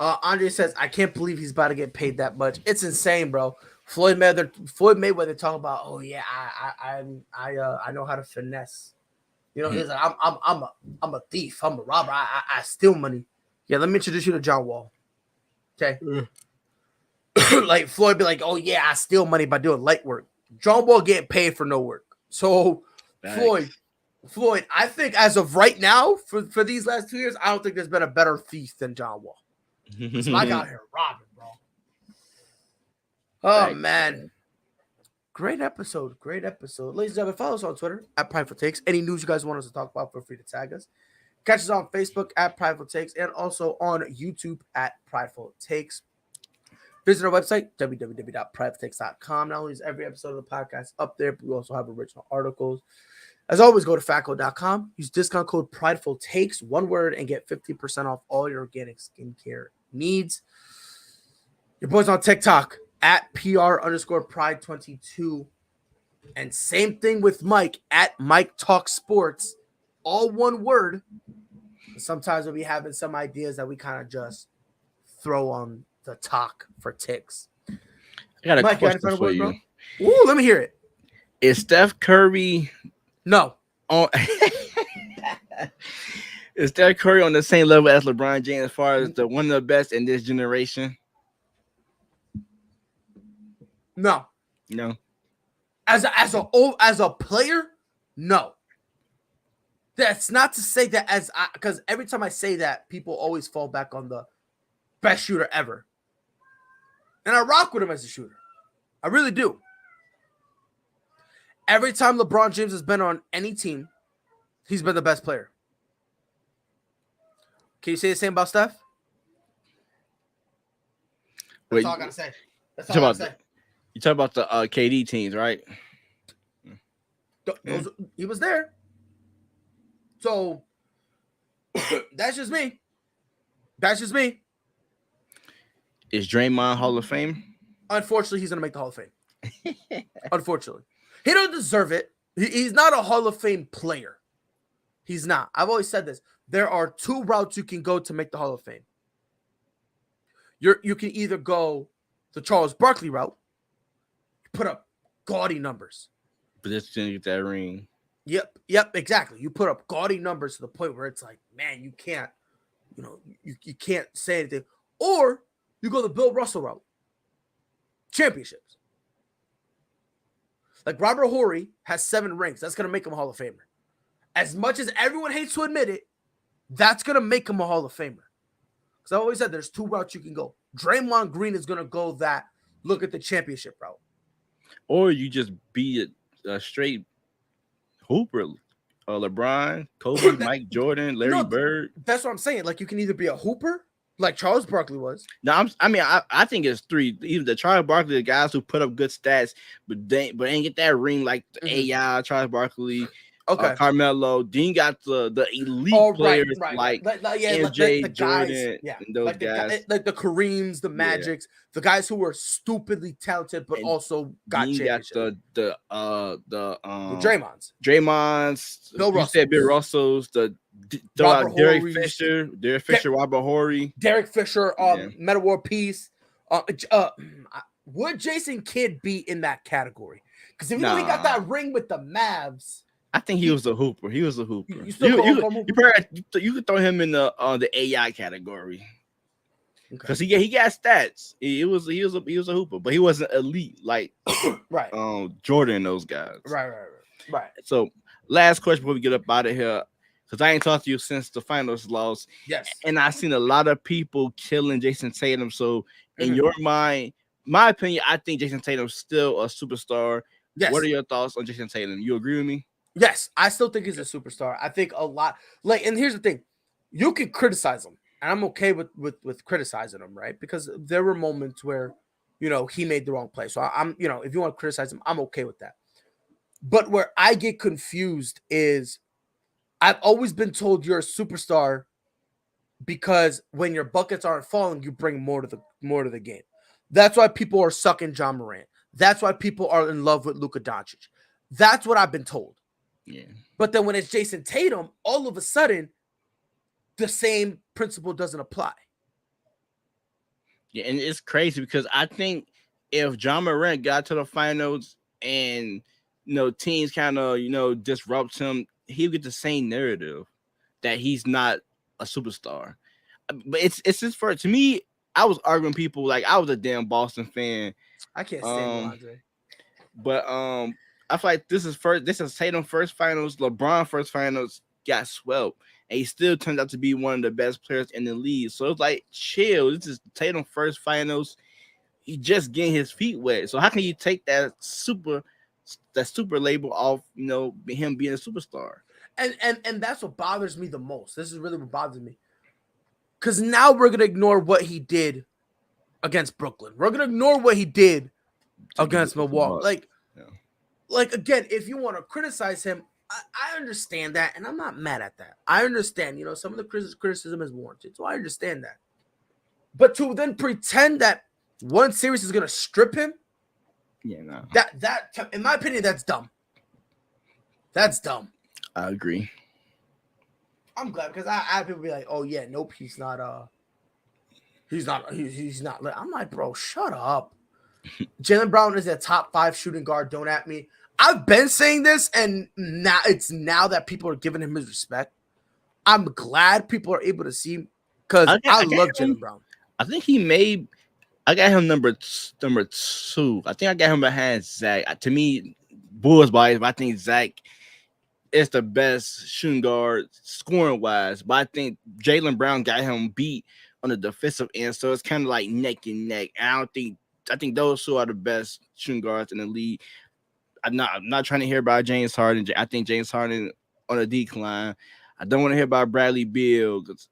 Andre says, I can't believe he's about to get paid that much. It's insane, bro. Floyd Mayweather talking about, oh yeah, I know how to finesse. You know, he's like, I'm a thief, I'm a robber, I steal money. Yeah, let me introduce you to John Wall. Okay. Like Floyd be like, oh yeah, I steal money by doing light work. John Wall getting paid for no work. So Floyd, I think as of right now, for these last 2 years, I don't think there's been a better thief than John Wall. It's like out here robbing, bro. Oh, man. Great episode. Ladies and gentlemen, follow us on Twitter at Prideful Takes. Any news you guys want us to talk about, feel free to tag us. Catch us on Facebook at Prideful Takes and also on YouTube at Prideful Takes. Visit our website, www.pridefultakes.com. Not only is every episode of the podcast up there, but we also have original articles. As always, go to fatco.com. Use discount code Prideful Takes, one word, and get 50% off all your organic skincare needs. Your boys on TikTok at PR_Pride22. And same thing with Mike at Mike Talk Sports, all one word. Sometimes we'll be having some ideas that we kind of just throw on the talk for ticks. I got a Mike, question for you. Bro? Ooh, let me hear it. Is Steph Curry No. on is Steph Curry on the same level as LeBron James as far as the one of the best in this generation? No. No. As a player, no. That's not to say that because every time I say that, people always fall back on the best shooter ever. And I rock with him as a shooter. I really do. Every time LeBron James has been on any team, he's been the best player. Can you say the same about Steph? That's all I gotta say. That's all I gotta say. You talk about the KD teams, right? He was there. So that's just me. Is Draymond Hall of Fame? Unfortunately, he's gonna make the Hall of Fame. Unfortunately. He don't deserve it. He's not a Hall of Fame player. He's not. I've always said this. There are two routes you can go to make the Hall of Fame. You can either go the Charles Barkley route, put up gaudy numbers. But just didn't get that ring. Yep, exactly. You put up gaudy numbers to the point where it's like, man, you can't, you can't say anything. Or you go the Bill Russell route. Championships. Like Robert Horry has 7 rings. That's going to make him a Hall of Famer. As much as everyone hates to admit it, that's going to make him a Hall of Famer. Because I always said there's 2 routes you can go. Draymond Green is going to go that look at the championship route. Or you just be a straight hooper. LeBron, Kobe, Mike Jordan, Larry Bird. That's what I'm saying. Like you can either be a hooper, like Charles Barkley was. No, I think it's 3. Either the Charles Barkley, the guys who put up good stats, but ain't get that ring like AI, Charles Barkley, Carmelo. Then you got the elite players like MJ, Jordan, and those guys. Like the Kareems, the Magics, the guys who were stupidly talented but also got championships. The Draymonds, Bill Russell, said Bill Russells, Derek Fisher, Robert Horry, Metta World Peace. Would Jason Kidd be in that category? Because even though he got that ring with the Mavs, I think he was a hooper. You could throw him in the AI category because he got stats. He was a hooper, but he wasn't elite like Jordan and those guys. Right. So last question before we get up out of here, because I ain't talked to you since the finals loss. Yes, and I've seen a lot of people killing Jason Tatum. So in your mind, my opinion, I think Jason Tatum's still a superstar. Yes. What are your thoughts on Jason Tatum? You agree with me? Yes, I still think he's a superstar. I think a lot and here's the thing. You can criticize him, and I'm okay with criticizing him, right? Because there were moments where, he made the wrong play. So I'm, if you want to criticize him, I'm okay with that. But where I get confused is I've always been told you're a superstar because when your buckets aren't falling, you bring more to the game. That's why people are sucking John Morant. That's why people are in love with Luka Doncic. That's what I've been told. Yeah. But then when it's Jason Tatum, all of a sudden, the same principle doesn't apply. Yeah, and it's crazy because I think if John Morant got to the finals and teams kind of disrupt him, he'll get the same narrative that he's not a superstar. But it's just to me. I was arguing people like I was a damn Boston fan. I can't stand you, Andre. But I feel like this is Tatum first finals, LeBron first finals got swept, and he still turned out to be one of the best players in the league. So it's like chill. This is Tatum first finals. He just getting his feet wet. So how can you take that super label off, him being a superstar? And that's what bothers me the most. This is really what bothers me. Because now we're going to ignore what he did against Brooklyn. We're going to ignore what he did against Milwaukee. Like, again, if you want to criticize him, I understand that, and I'm not mad at that. I understand, some of the criticism is warranted, so I understand that. But to then pretend that one series is going to strip him, that in my opinion, that's dumb. That's dumb. I agree. I'm glad because I have people be like, "Oh yeah, nope, he's not. He's not. I'm like, bro, shut up. Jaylen Brown is a top 5 shooting guard. Don't at me. I've been saying this, and now that people are giving him his respect. I'm glad people are able to see because I love Jaylen Brown. I think I got him number 2. I think I got him behind Zach. To me, Bulls bias, but I think Zach is the best shooting guard scoring wise, but I think Jaylen Brown got him beat on the defensive end, so it's kind of like neck and neck. I think those 2 are the best shooting guards in the league. I'm not trying to hear about James Harden. I think James Harden on a decline. I don't want to hear about Bradley Beal because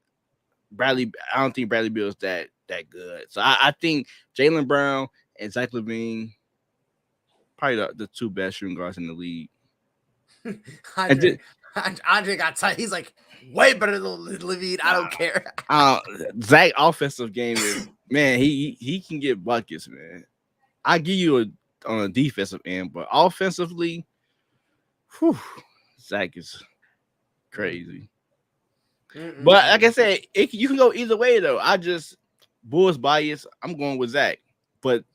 I don't think Bradley Beal is that good. So I think Jaylen Brown and Zach LaVine probably the 2 best shooting guards in the league. Andre got tight. He's like way better than LaVine. I don't care. Zach offensive game is man. He can get buckets, man. I give you on a defensive end, but offensively, Zach is crazy. But like I said, you can go either way though. Bulls bias. I'm going with Zach, but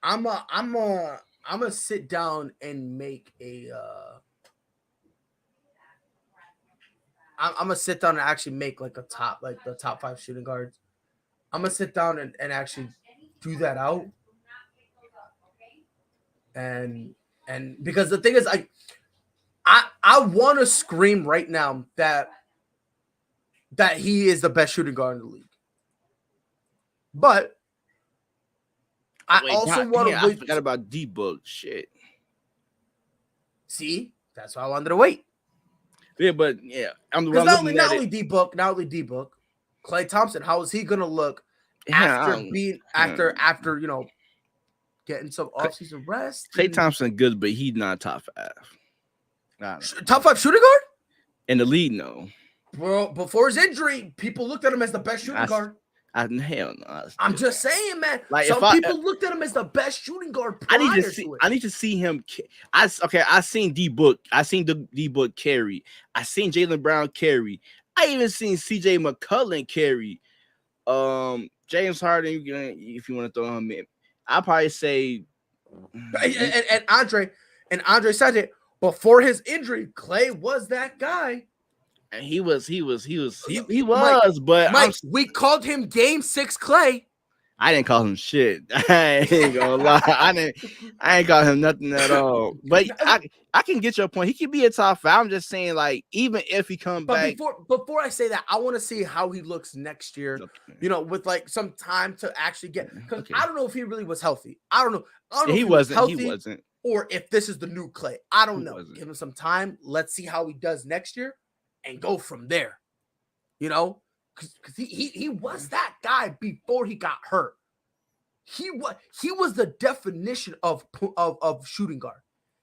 I'm gonna sit down and make a. I'm gonna sit down and actually make like the top 5 shooting guards. I'm gonna sit down and actually do that out. And because the thing is, I want to scream right now that he is the best shooting guard in the league. But I also want to wait. I forgot about D-Book. Shit. See, that's why I wanted to wait. Yeah, but yeah, I'm the one. Not only D-Book, Klay Thompson. How is he gonna look after getting some offseason rest? Klay Thompson good, but he's not top 5. Top 5 shooting guard in the league. No, bro. Before his injury, people looked at him as the best shooting guard. Hell no. I'm just saying, man. Like some people looked at him as the best shooting guard. I need to see him. I seen D-Book. I seen the D-Book carry. I seen Jaylen Brown carry. I even seen CJ McCollum carry. James Harden, if you want to throw him in, I'll probably say. And Andre said it before his injury. Klay was that guy. And he was, Mike, but we called him Game 6 Klay. I didn't call him shit. I ain't gonna lie. I ain't call him nothing at all. But I can get your point. He could be a top 5. I'm just saying, like, even if he comes back. Before I say that, I want to see how he looks next year. Okay. With like some time to actually get. Because I don't know if he really was healthy. I don't know. If he wasn't. He wasn't. Or if this is the new Klay. I don't know. Give him some time. Let's see how he does next year. And go from there, because he was that guy before he got hurt. He was the definition of shooting guard.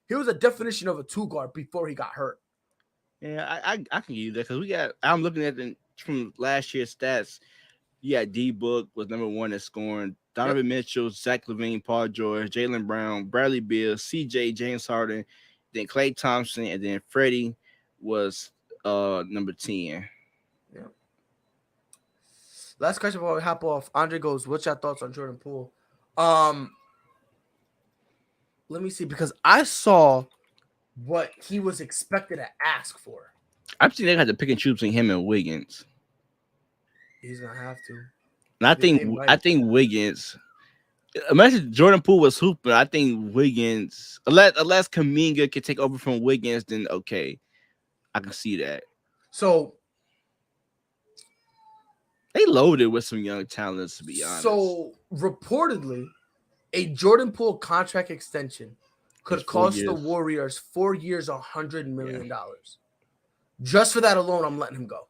He was a definition of a 2 guard before he got hurt. Yeah, I can give you that because I'm looking at from last year's stats. Yeah, D Book was number 1 at scoring. Donovan Mitchell, Zach LaVine, Paul George, Jaylen Brown, Bradley Beal, CJ, James Harden, then Klay Thompson, and then Freddie was number 10. Yeah. Last question before we hop off. Andre goes, "What's your thoughts on Jordan Poole?" Let me see, because I saw what he was expected to ask for. I've seen they had to pick and choose between him and Wiggins. He's gonna have to. And I think Wiggins. Imagine Jordan Poole was hooping. I think Wiggins, unless Kuminga can take over from Wiggins, then okay, I can see that. So they loaded with some young talents, to be honest. So reportedly, a Jordan Poole contract extension could cost the Warriors 4 years, $100 million. Just for that alone, I'm letting him go.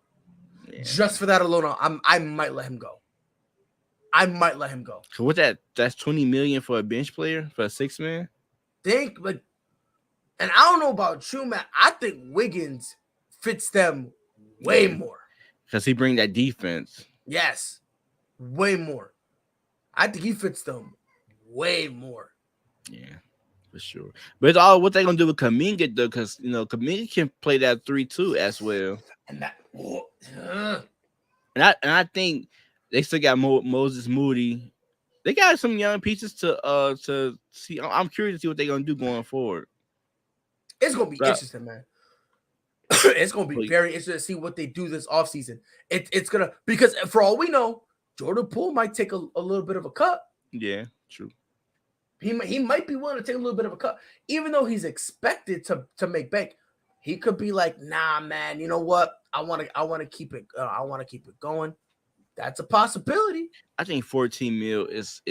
Yeah. Just for that alone, I might let him go. So what that's $20 million for a bench player for a 6-man? And I don't know about you, man. I think Wiggins fits them way more because he bring that defense. Yes, way more. I think he fits them way more. Yeah, for sure. But it's all what they gonna do with Kuminga though, because Kuminga can play that 3-2 as well. And I think they still got Moses Moody. They got some young pieces to see. I'm curious to see what they're gonna do going forward. It's gonna be interesting, man. It's gonna be very interesting to see what they do this offseason. It's gonna, because for all we know, Jordan Poole might take a little bit of a cut. Yeah, true. He might be willing to take a little bit of a cut, even though he's expected to make bank. He could be like, nah, man. You know what? I want to keep it. I want to keep it going. That's a possibility. I think 14 mil is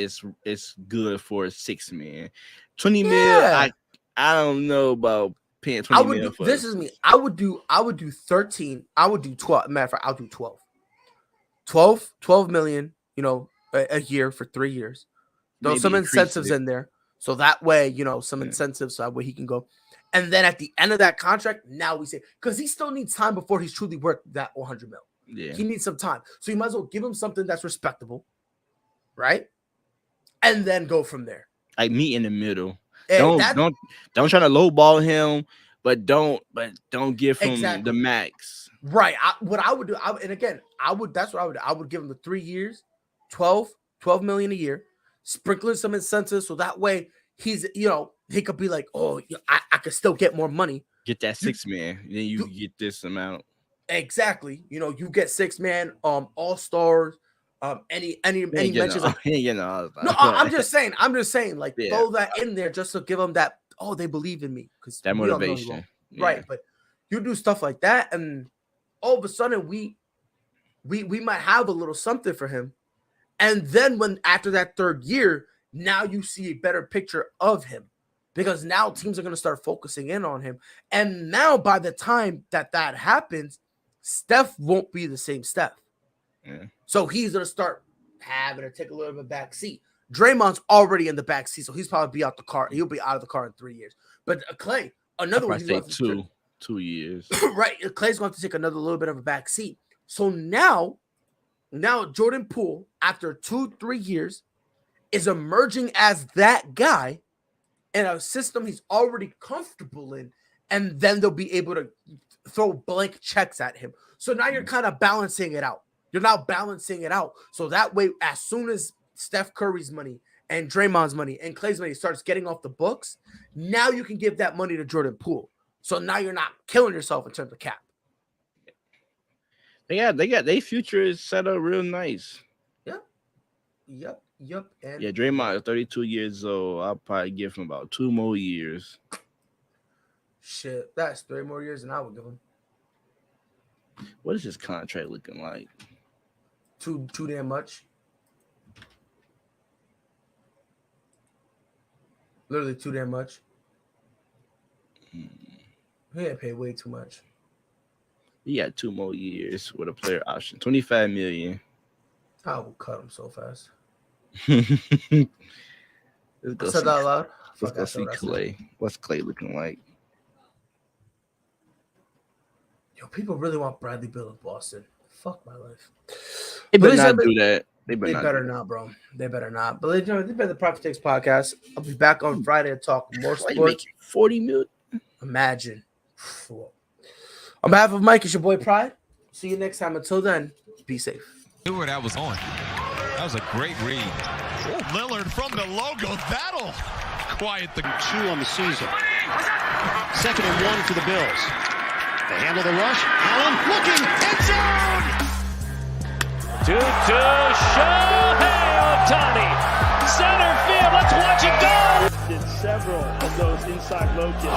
good for a 6-man. 20 mil, I don't know about paying 20 mil for. This is me. I would do 13. I would do 12. Matter of fact, I'll do 12. 12 million, a year for 3 years. There's some incentives in there. So that way, some incentives so that way he can go. And then at the end of that contract, now we say, because he still needs time before he's truly worth that 100 mil. Yeah. He needs some time. So you might as well give him something that's respectable, right? And then go from there. Like meet in the middle. Don't try to lowball him, but don't give him the max. Right. What I would do, that's what I would do. I would give him the 3 years, 12 million a year, sprinkling some incentives so that way he's, he could be like, oh, I could still get more money. Get that 6-man, then you get this amount. Exactly. You get 6-man, all-stars, any mentions. No, I'm just saying, like, throw that in there just to give them that, oh, they believe in me. Because that motivation. Right. But you do stuff like that, and all of a sudden we might have a little something for him. And then after that 3rd year, now you see a better picture of him. Because now teams are going to start focusing in on him. And now by the time that happens, Steph won't be the same Steph. Yeah. So he's going to start having to take a little bit of back seat. Draymond's already in the back seat, so he's probably be out the car. He'll be out of the car in 3 years. But Klay, another one. He's two years. Right. Klay's going to take another little bit of a back seat. So now Jordan Poole, after 2-3 years, is emerging as that guy in a system he's already comfortable in, and then they'll be able to throw blank checks at him. So now you're kind of balancing it out. You're now balancing it out. So that way, as soon as Steph Curry's money and Draymond's money and Klay's money starts getting off the books, now you can give that money to Jordan Poole. So now you're not killing yourself in terms of cap. They got their future is set up real nice. Yep. And Draymond is 32 years old. I'll probably give him about 2 more years. Shit, that's 3 more years than I would give him. What is his contract looking like? Too damn much. Literally too damn much. He ain't paid way too much. He got 2 more years with a player option. $25 million. I will cut him so fast. Let's go I said that out loud. let's Fuck, go I see feel wrestling. Clay. What's Clay looking like? Yo, people really want Bradley Beal in Boston. Fuck my life. They But better ladies and not gentlemen, do that. They They better better not. not, bro. They better not. But ladies and gentlemen, this has been the Prideful Takes podcast. I'll be back on Friday to talk more Why you sports. making 40 million? Imagine. On behalf of Mike, it's your boy Pride. See you next time. Until then, be safe. Knew where that was on. That was a great read. Lillard from the logo. That'll quiet the 2 on the season. 2nd and 1 for the Bills. They handle the rush. Allen looking. End zone. To Shohei Ohtani. Center field. Let's watch it go. Did several of those inside low kicks.